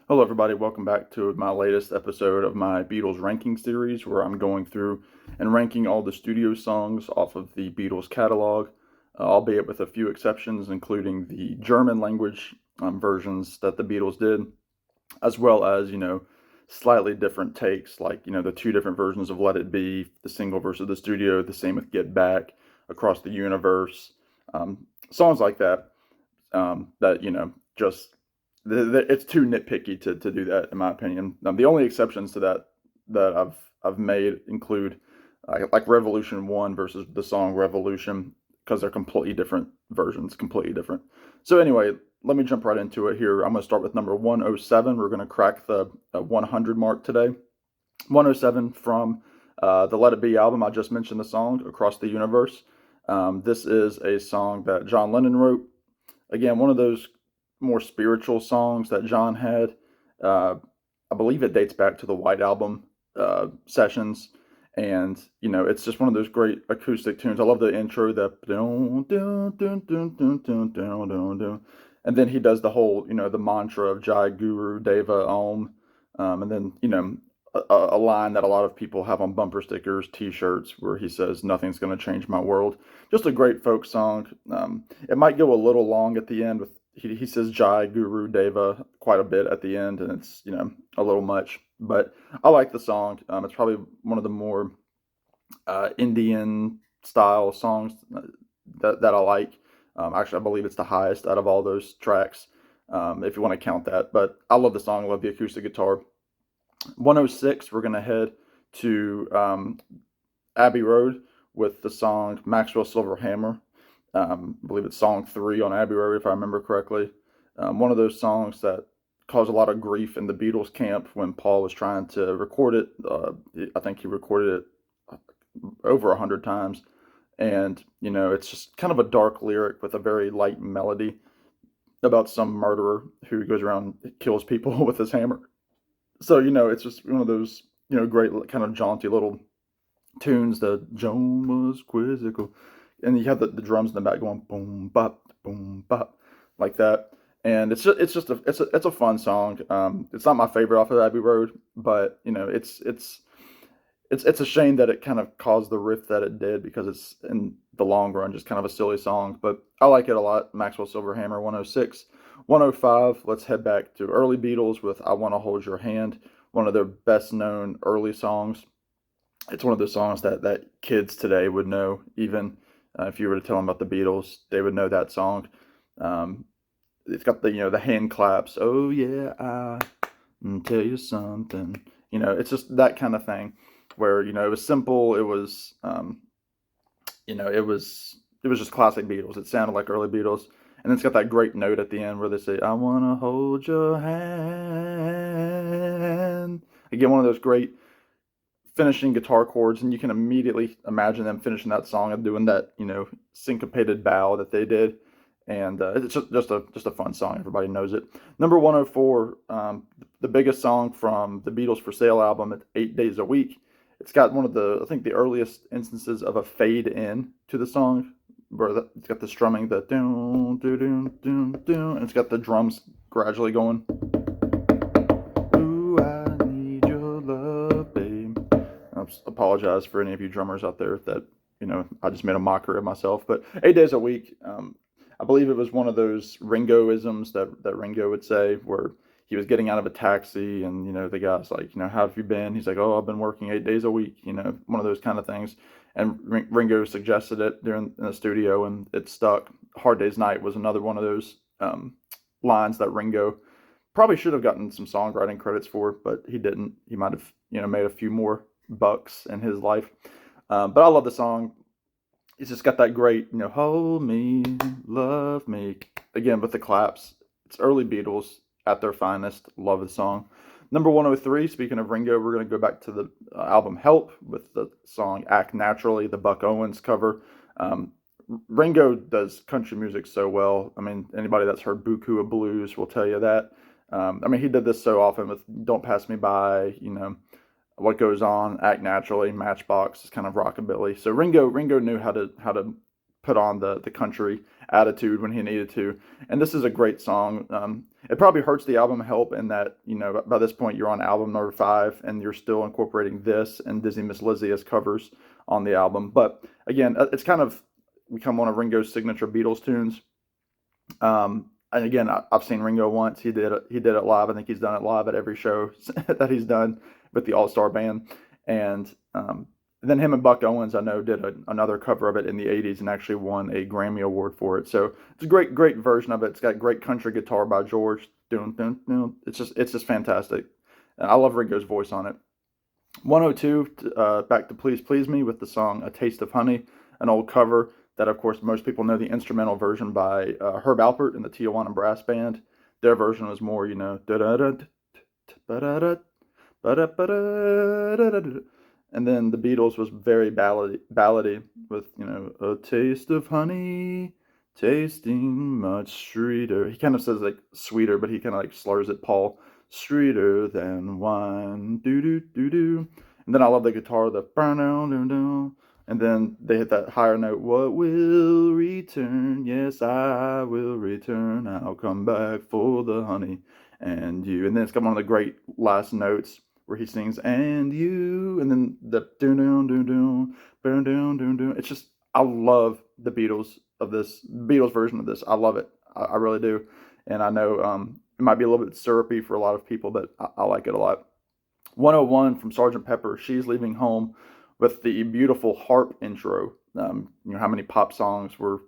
Hello, everybody. Welcome back to my latest episode of my Beatles ranking series, where I'm going through and ranking all the studio songs off of the Beatles catalog, albeit with a few exceptions, including the German language versions that the Beatles did, as well as, slightly different takes, like, the two different versions of Let It Be, the single versus the studio, the same with Get Back, Across the Universe, songs like that, that, just it's too nitpicky to do that, in my opinion. The only exceptions to that I've made include like Revolution One versus the song Revolution, because they're completely different versions, completely different. So anyway, let me jump right into it here. I'm going to start with number 107. We're going to crack the 100 mark today. 107 from the Let It Be album. I just mentioned the song Across the Universe. This is a song that John Lennon wrote. Again, one of those more spiritual songs that John had. Uh, I believe it dates back to the White Album sessions, and it's just one of those great acoustic tunes. I love the intro, and then he does the whole, the mantra of Jai Guru Deva Om, and then a line that a lot of people have on bumper stickers, T-shirts, where he says, "Nothing's going to change my world." Just a great folk song. It might go a little long at the end with he says Jai Guru Deva quite a bit at the end, and it's a little much. But I like the song. It's probably one of the more Indian style songs that I like. Actually, I believe it's the highest out of all those tracks, if you want to count that. But I love the song. I love the acoustic guitar. 106, we're gonna head to Abbey Road with the song Maxwell Silver Hammer. I believe it's song 3 on Abbey Road, if I remember correctly. One of those songs that caused a lot of grief in the Beatles camp when Paul was trying to record it. I think he recorded it over 100 times, and it's just kind of a dark lyric with a very light melody about some murderer who goes around and kills people with his hammer. So it's just one of those great kind of jaunty little tunes. The Joan was quizzical, and you have the drums in the back going boom bop like that. And it's a fun song. It's not my favorite off of Abbey Road, but it's a shame that it kind of caused the rift that it did, because it's in the long run just kind of a silly song. But I like it a lot. Maxwell Silverhammer. 106. 105, let's head back to early Beatles with I Want to Hold Your Hand, one of their best known early songs. It's one of the songs that kids today would know. Even if you were to tell them about the Beatles, they would know that song. Um, it's got the hand claps. Oh yeah, I tell you something. It's just that kind of thing where it was simple. It was it was just classic Beatles. It sounded like early Beatles, and it's got that great note at the end where they say, "I wanna hold your hand." Again, one of those great finishing guitar chords, and you can immediately imagine them finishing that song and doing that syncopated bow that they did. And it's just a fun song. Everybody knows it. Number 104, the biggest song from the Beatles for Sale album, at 8 Days a Week. It's got one of I think the earliest instances of a fade in to the song, where it's got the strumming, the doom, doom, doom, doom, doom, and it's got the drums gradually going. Ooh, I need your love, babe. I apologize for any of you drummers out there that, I just made a mockery of myself. But 8 Days a Week, I believe it was one of those Ringo-isms that Ringo would say, where he was getting out of a taxi, and the guy's like, how have you been? He's like, "Oh, I've been working 8 days a week," one of those kind of things. And Ringo suggested it during in the studio, and it stuck. "Hard Day's Night" was another one of those lines that Ringo probably should have gotten some songwriting credits for, but he didn't. He might have made a few more bucks in his life. But I love the song. It's just got that great, hold me, love me. Again, with the claps. It's early Beatles at their finest. Love the song. Number 103, speaking of Ringo, we're going to go back to the album Help with the song Act Naturally, the Buck Owens cover. Ringo does country music so well. I mean, anybody that's heard Buku of Blues will tell you that. He did this so often with Don't Pass Me By, What Goes On, Act Naturally, Matchbox is kind of rockabilly. So Ringo knew how to put on the country attitude when he needed to. And this is a great song. It probably hurts the album Help in that, by this point you're on album number 5 and you're still incorporating this and Dizzy Miss Lizzie as covers on the album. But again, it's kind of become one of Ringo's signature Beatles tunes. And again, I've seen Ringo once. He did it live. I think he's done it live at every show that he's done with the All Star Band. And then him and Buck Owens, I know, did another cover of it in the '80s and actually won a Grammy Award for it. So it's a great version of it. It's got great country guitar by George. It's just fantastic. And I love Ringo's voice on it. 102, back to Please Please Me with the song A Taste of Honey, an old cover that, of course, most people know the instrumental version by Herb Alpert and the Tijuana Brass Band. Their version was more, and then the Beatles was very ballady with, a taste of honey, tasting much sweeter. He kind of says like sweeter, but he kind of like slurs it, Paul. Sweeter than wine, do do do do. And then I love the guitar, the burn down, down, down. And then they hit that higher note. What will return? Yes, I will return. I'll come back for the honey and you. And then it's got one of the great last notes where he sings and you. And then the doon doon doon doon, burn down doon doon. It's just, I love the Beatles version of this. I love it. I really do. And I know it might be a little bit syrupy for a lot of people, but I like it a lot. 101 from Sgt. Pepper, She's Leaving Home, with the beautiful harp intro. How many pop songs were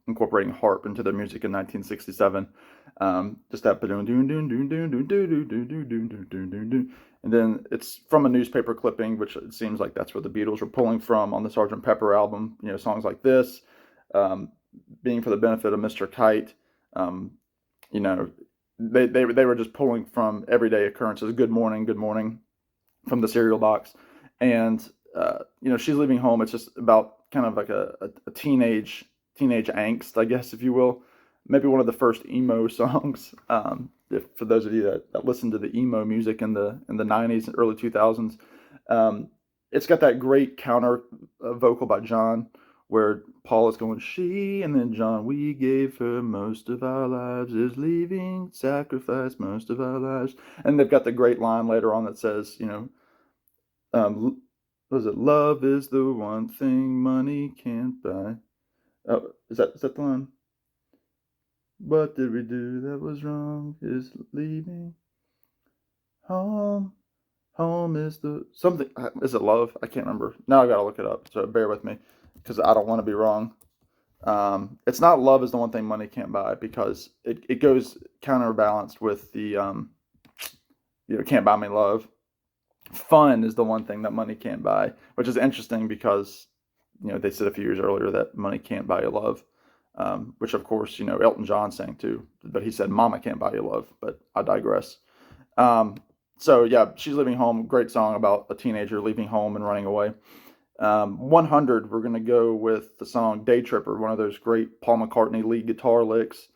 incorporating harp into their music in 1967? Just that, and then it's from a newspaper clipping, which it seems like that's where the Beatles were pulling from on the Sgt. Pepper album. Songs like this, being for the benefit of Mr. Kite. They were just pulling from everyday occurrences. Good morning, from the cereal box, and She's Leaving Home. It's just about kind of like a teenage angst, I guess, if you will. Maybe one of the first emo songs. For those of you that listened to the emo music in the '90s and early 2000s, it's got that great counter vocal by John, where Paul is going, she, and then John, we gave her most of our lives, is leaving, sacrifice most of our lives. And they've got the great line later on that says, was it love is the one thing money can't buy? Oh, is that the line? What did we do that was wrong? Is leaving home. Home is the something. Is it love? I can't remember. Now I gotta look it up. So bear with me, because I don't want to be wrong. It's not love is the one thing money can't buy, because it goes counterbalanced with the can't buy me love. Fun is the one thing that money can't buy, which is interesting because they said a few years earlier that money can't buy you love, which of course Elton John sang too, but he said mama can't buy you love. But I digress. So yeah, She's Leaving Home, great song about a teenager leaving home and running away. 100, we're going to go with the song Day Tripper, one of those great Paul McCartney lead guitar licks,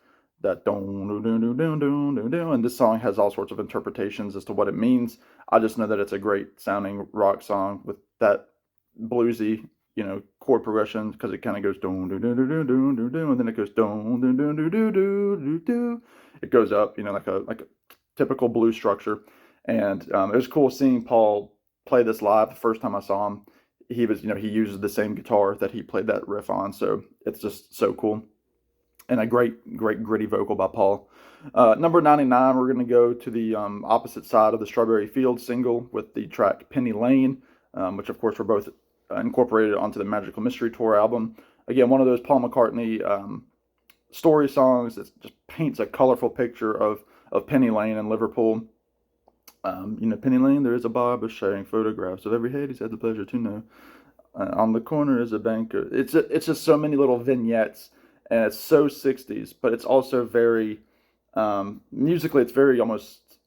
that don do do do do do do, and this song has all sorts of interpretations as to what it means. I just know that it's a great sounding rock song with that bluesy, chord progression, because it kind of goes don do do do do do do do, and then it goes don do do do do do do do. It goes up, like a typical blues structure, and it was cool seeing Paul play this live. The first time I saw him, he uses the same guitar that he played that riff on, so it's just so cool. And a great gritty vocal by Paul. Number 99, we're going to go to the opposite side of the Strawberry Fields single with the track Penny Lane, which of course were both incorporated onto the Magical Mystery Tour album. Again, one of those Paul McCartney story songs that just paints a colorful picture of Penny Lane in Liverpool. Penny Lane, there is a barber sharing photographs of every head he's had the pleasure to know. On the corner is a banker. It's just so many little vignettes, and it's so 60s, but it's also very musically. It's very almost.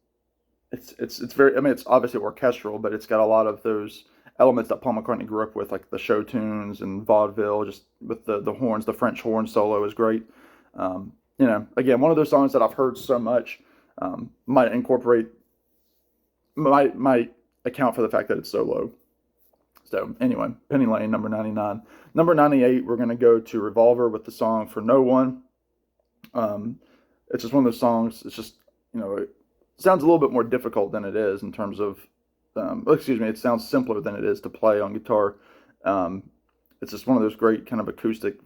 It's very. I mean, it's obviously orchestral, but it's got a lot of those elements that Paul McCartney grew up with, like the show tunes and vaudeville. Just with the horns, the French horn solo is great. Again, one of those songs that I've heard so much, might account for the fact that it's so low. So anyway, Penny Lane, number 99. Number 98, we're going to go to Revolver with the song For No One. Um, it's just one of those songs. It's just, it sounds a little bit more difficult than it is in terms of, excuse me, it sounds simpler than it is to play on guitar. Um, it's just one of those great kind of acoustic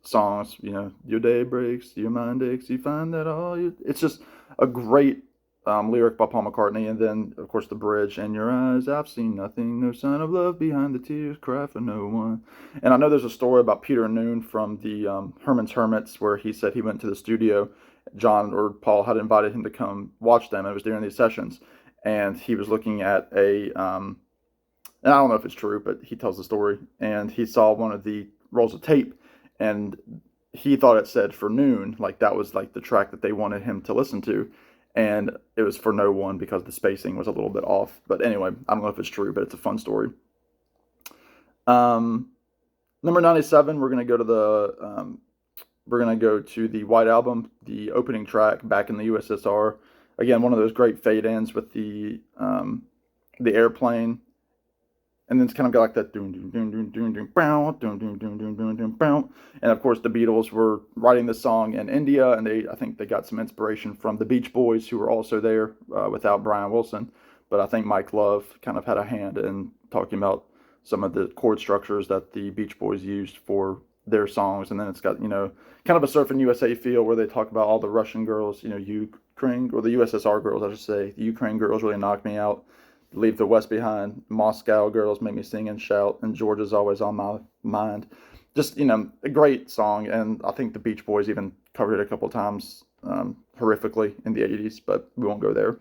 songs. Your day breaks, your mind aches, you find that all you. It's just a great lyric by Paul McCartney, and then of course the bridge. In your eyes, I've seen nothing, no sign of love behind the tears, cry for no one. And I know there's a story about Peter Noon from the Herman's Hermits where he said he went to the studio. John or Paul had invited him to come watch them. It was during these sessions, and he was looking at and I don't know if it's true, but he tells the story, and he saw one of the rolls of tape, and he thought it said For Noon, like that was like the track that they wanted him to listen to, and it was For No One because the spacing was a little bit off. But anyway, I don't know if it's true, but it's a fun story. Number 97, we're gonna go to the White Album, the opening track, Back in the USSR. Again, one of those great fade ins with the airplane, and then it's kind of got like that doom doom doom doom doom doom bow doom doom doom doom doom doom bow. And of course, the Beatles were writing this song in India, and I think they got some inspiration from the Beach Boys, who were also there without Brian Wilson. But I think Mike Love kind of had a hand in talking about some of the chord structures that the Beach Boys used for their songs. And then it's got kind of a Surfing USA feel where they talk about all the Russian girls, Ukraine, or the USSR girls, I should say. The Ukraine girls really knocked me out. Leave the West behind. Moscow girls make me sing and shout, and Georgia's always on my mind. Just a great song, and I think the Beach Boys even covered it a couple times horrifically in the 80s, but we won't go there.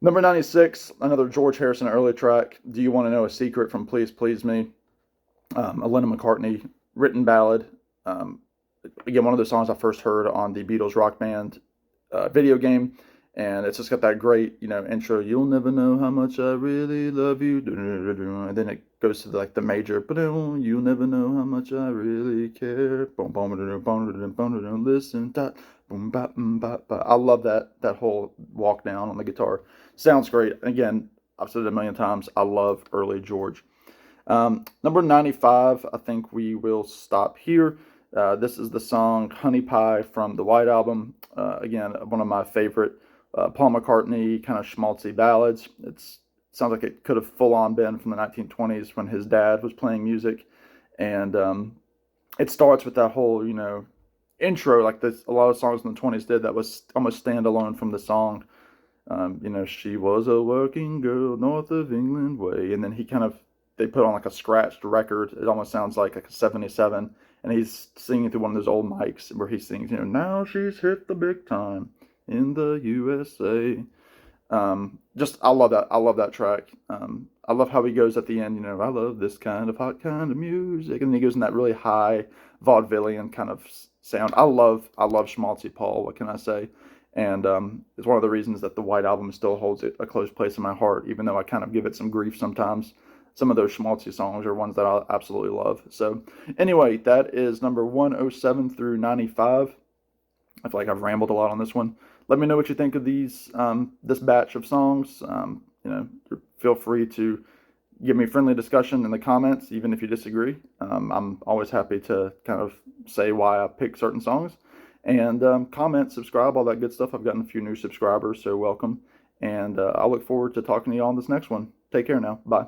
Number 96, another George Harrison early track, Do You Want to Know a Secret from Please Please Me, a Lennon McCartney written ballad. Again, one of the songs I first heard on the Beatles Rock Band video game. And it's just got that great, intro. You'll never know how much I really love you. And then it goes to the major. You'll never know how much I really care. Listen, I love that whole walk down on the guitar. Sounds great. Again, I've said it a million times. I love early George. Number 95. I think we will stop here. This is the song Honey Pie from the White Album. Again, one of my favorite Paul McCartney kind of schmaltzy ballads. It sounds like it could have full on been from the 1920s when his dad was playing music. And it starts with that whole, intro, like a lot of songs in the 20s did, that was almost standalone from the song. She was a working girl north of England way. And then they put on like a scratched record. It almost sounds like a 77. And he's singing through one of those old mics where he sings, now she's hit the big time in the USA. I love that. I love that track. I love how he goes at the end, I love this kind of hot kind of music. And then he goes in that really high vaudevillian kind of sound. I love schmaltzy Paul. What can I say? And it's one of the reasons that the White Album still holds a close place in my heart, even though I kind of give it some grief sometimes. Some of those schmaltzy songs are ones that I absolutely love. So anyway, that is number 107 through 95. I feel like I've rambled a lot on this one. Let me know what you think of these this batch of songs. Feel free to give me friendly discussion in the comments, even if you disagree. I'm always happy to kind of say why I pick certain songs. And comment, subscribe, all that good stuff. I've gotten a few new subscribers, so welcome. And I look forward to talking to you on this next one. Take care now. Bye.